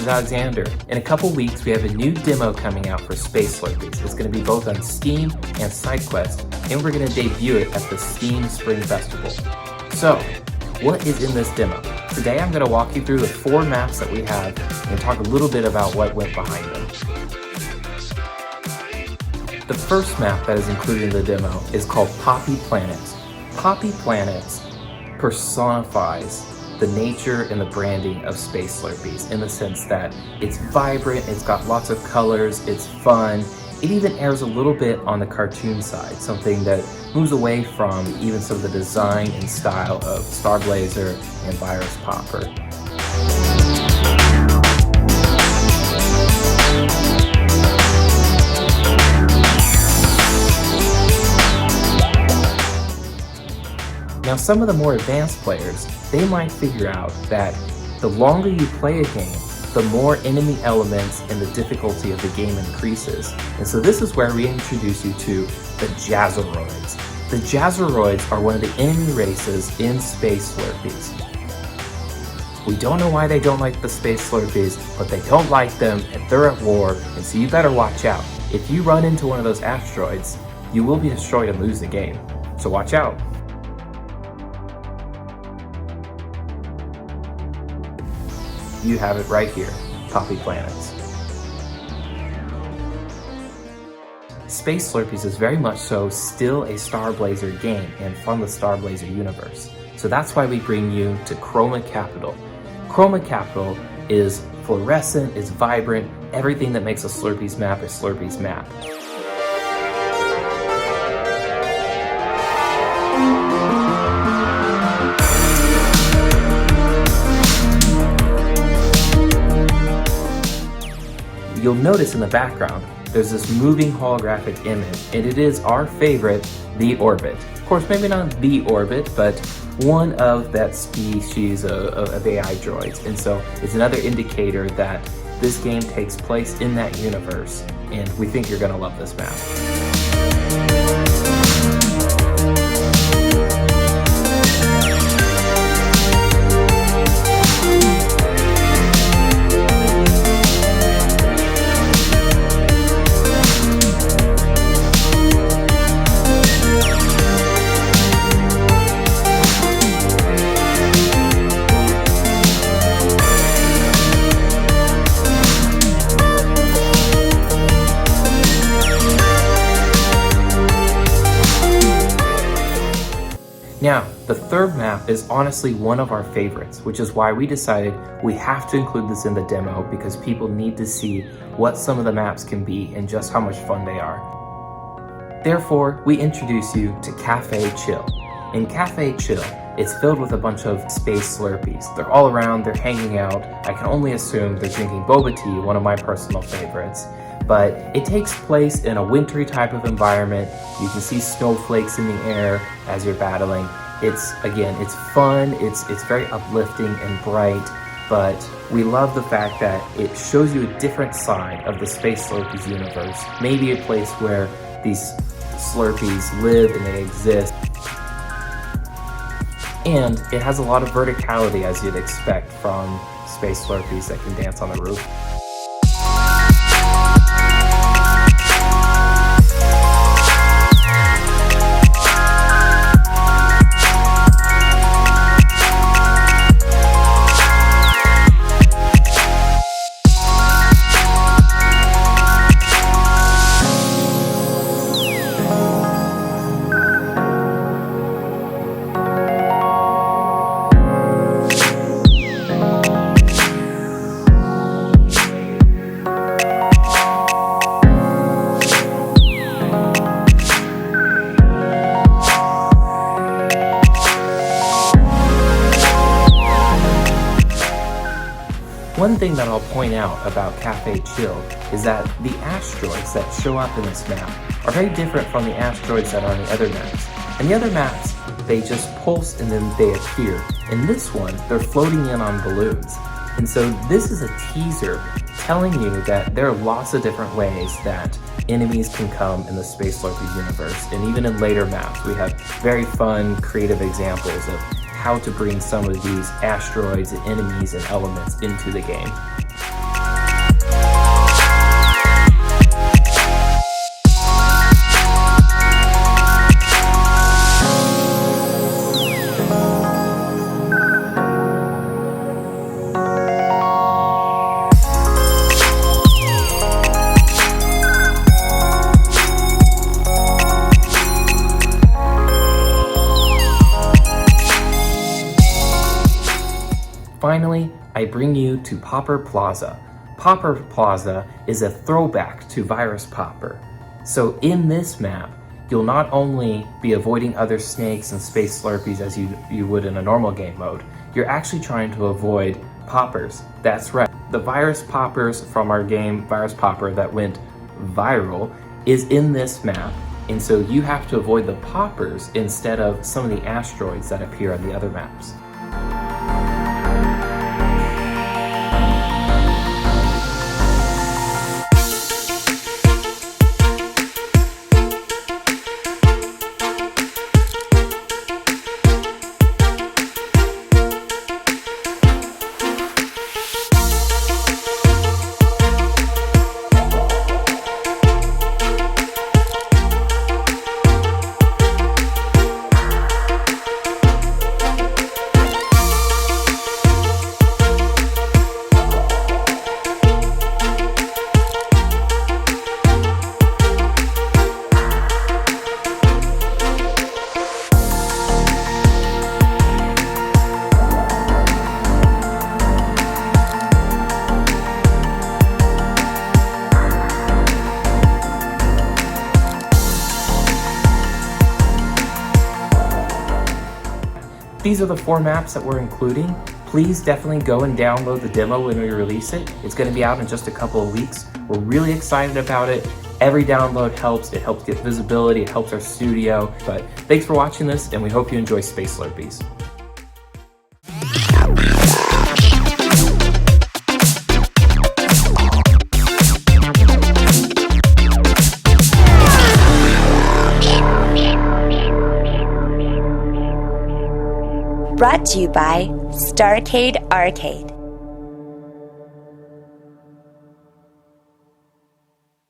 is Alexander. In a couple weeks, we have a new demo coming out for Space Slurpies. It's going to be both on Steam and SideQuest, and we're going to debut it at the Steam Spring Festival. So, what is in this demo? Today I'm going to walk you through the 4 maps that we have and talk a little bit about what went behind them. The first map that is included in the demo is called Poppy Planets. Poppy Planets personifies the nature and the branding of Space Slurpies in the sense that it's vibrant, it's got lots of colors, it's fun. It even errs a little bit on the cartoon side, something that moves away from even some of the design and style of Star Blazer and Virus Popper. Now, some of the more advanced players, they might figure out that the longer you play a game, the more enemy elements and the difficulty of the game increases. And so this is where we introduce you to the Jazzeroids. The Jazzeroids are one of the enemy races in Space Slurpies. We don't know why they don't like the Space Slurpies, but they don't like them and they're at war, and so you better watch out. If you run into one of those asteroids, you will be destroyed and lose the game. So watch out. You have it right here, Poppy Planets. Space Slurpies is very much so still a Star Blazer game and from the Star Blazer universe. So that's why we bring you to Chroma Capital. Chroma Capital is fluorescent, it's vibrant, everything that makes a Slurpies map a Slurpies map. You'll notice in the background, there's this moving holographic image, and it is our favorite, the Orbit. Of course, maybe not the Orbit, but one of that species of AI droids. And so it's another indicator that this game takes place in that universe, and we think you're gonna love this map. Now, the third map is honestly one of our favorites, which is why we decided we have to include this in the demo because people need to see what some of the maps can be and just how much fun they are. Therefore, we introduce you to Cafe Chill. In Cafe Chill, it's filled with a bunch of Space Slurpies. They're all around, they're hanging out. I can only assume they're drinking boba tea, one of my personal favorites. But it takes place in a wintry type of environment. You can see snowflakes in the air as you're battling. It's fun, it's very uplifting and bright, but we love the fact that it shows you a different side of the Space Slurpies universe. Maybe a place where these Slurpies live and they exist. And it has a lot of verticality as you'd expect from Space Slurpies that can dance on the roof. One thing that I'll point out about Cafe Chill is that the asteroids that show up in this map are very different from the asteroids that are on the other maps. In the other maps, they just pulse and then they appear. In this one, they're floating in on balloons. And so this is a teaser telling you that there are lots of different ways that enemies can come in the Space Slurpies universe. And even in later maps, we have very fun, creative examples of how to bring some of these asteroids and enemies and elements into the game. I bring you to Popper Plaza. Popper Plaza is a throwback to Virus Popper. So in this map, you'll not only be avoiding other snakes and space Slurpies as you would in a normal game mode, you're actually trying to avoid poppers. That's right, the Virus Poppers from our game Virus Popper that went viral is in this map, and so you have to avoid the poppers instead of some of the asteroids that appear on the other maps. These are the 4 maps that we're including. Please definitely go and download the demo when we release it. It's going to be out in just a couple of weeks. We're really excited about it. Every download helps. It helps get visibility. It helps our studio. But thanks for watching this, and we hope you enjoy Space Slurpies. Brought to you by Starcade Arcade.